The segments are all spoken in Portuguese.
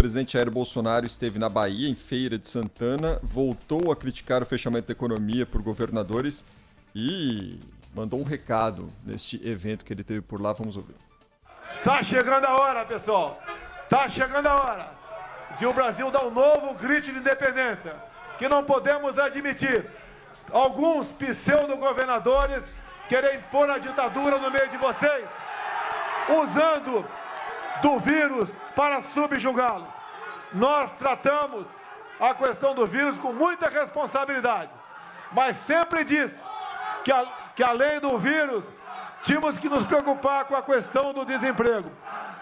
presidente Jair Bolsonaro esteve na Bahia, em Feira de Santana, voltou a criticar o fechamento da economia por governadores e mandou um recado neste evento que ele teve por lá. Vamos ouvir. Está chegando a hora, pessoal. Está chegando a hora de o Brasil dar um novo grito de independência, que não podemos admitir alguns pseudo-governadores querem impor a ditadura no meio de vocês, usando do vírus para subjugá-los. Nós tratamos a questão do vírus com muita responsabilidade, mas sempre disse que além do vírus, tínhamos que nos preocupar com a questão do desemprego.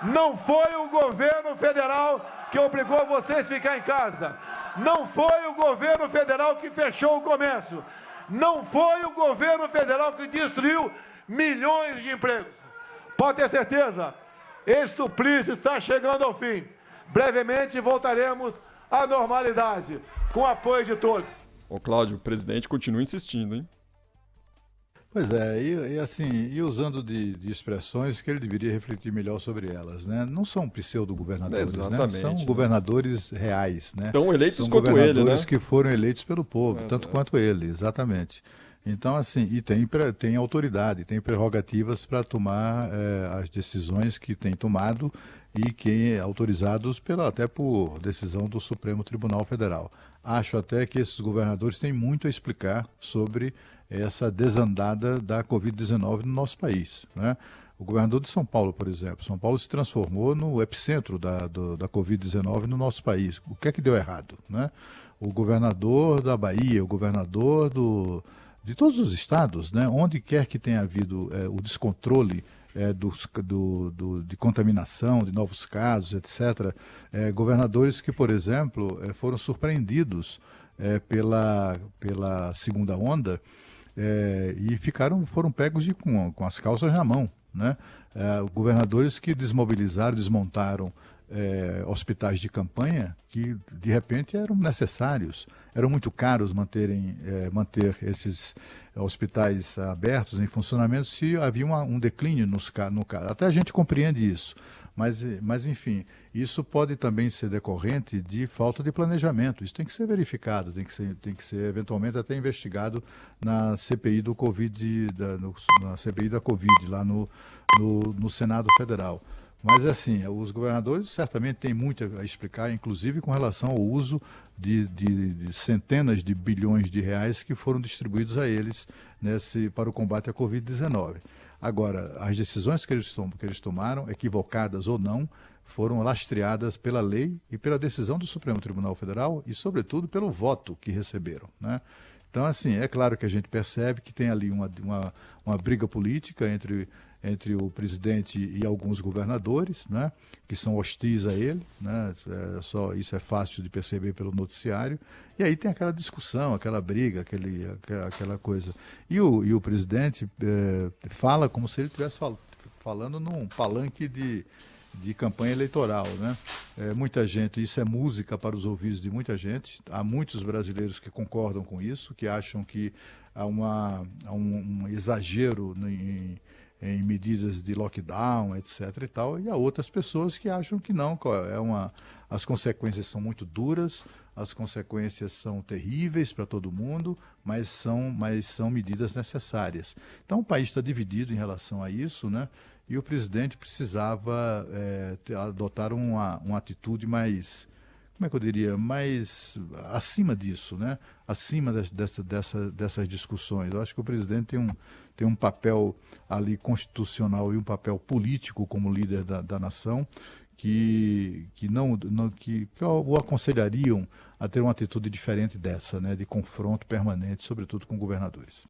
Não foi o governo federal que obrigou vocês a ficar em casa. Não foi o governo federal que fechou o comércio. Não foi o governo federal que destruiu milhões de empregos. Pode ter certeza, esse suplício está chegando ao fim. Brevemente voltaremos à normalidade, com o apoio de todos. Ô Cláudio, o presidente continua insistindo, hein? Pois é, e usando de expressões que ele deveria refletir melhor sobre elas, né? Não são pseudo-governadores, né? São governadores reais, né? Estão eleitos são quanto ele, né? governadores que foram eleitos pelo povo, tanto quanto ele, exatamente. Então, assim, e tem autoridade, tem prerrogativas para tomar as decisões que tem tomado e que autorizados até por decisão do Supremo Tribunal Federal. Acho até que esses governadores têm muito a explicar sobre essa desandada da Covid-19 no nosso país, né? O governador de São Paulo, por exemplo, São Paulo se transformou no epicentro da Covid-19 no nosso país. O que é que deu errado, né? O governador da Bahia, o governador de todos os estados, né? Onde quer que tenha havido o descontrole de contaminação, de novos casos, etc. Governadores que, por exemplo, foram surpreendidos pela segunda onda e foram pegos com as calças na mão, né? Governadores que desmontaram hospitais de campanha que de repente eram necessários. Eram muito caros manter esses hospitais abertos em funcionamento se havia um declínio no caso. Até a gente compreende isso. Mas, enfim, isso pode também ser decorrente de falta de planejamento. Isso tem que ser verificado, tem que ser eventualmente até investigado na CPI do Covid, na CPI da Covid, lá no Senado Federal. Mas, assim, os governadores certamente têm muito a explicar, inclusive com relação ao uso de centenas de bilhões de reais que foram distribuídos a eles para o combate à Covid-19. Agora, as decisões que eles tomaram, equivocadas ou não, foram lastreadas pela lei e pela decisão do Supremo Tribunal Federal e, sobretudo, pelo voto que receberam, né? Então, assim, é claro que a gente percebe que tem ali uma briga política entre o presidente e alguns governadores, né, que são hostis a ele, né? Isso é fácil de perceber pelo noticiário. E aí tem aquela discussão, aquela briga, aquela coisa. E o presidente fala como se ele estivesse falando num palanque de campanha eleitoral, né? Muita gente, isso é música para os ouvidos de muita gente. Há muitos brasileiros que concordam com isso, que acham que há um exagero em medidas de lockdown, etc. e tal, e há outras pessoas que acham que não, as consequências são muito duras, as consequências são terríveis para todo mundo, mas são medidas necessárias. Então o país está dividido em relação a isso, né? E o presidente precisava adotar uma atitude mais, como é que eu diria, mais acima disso, né? Acima dessas discussões. Eu acho que o presidente tem um papel ali constitucional e um papel político como líder da nação que o aconselhariam a ter uma atitude diferente dessa, né? De confronto permanente, sobretudo com governadores.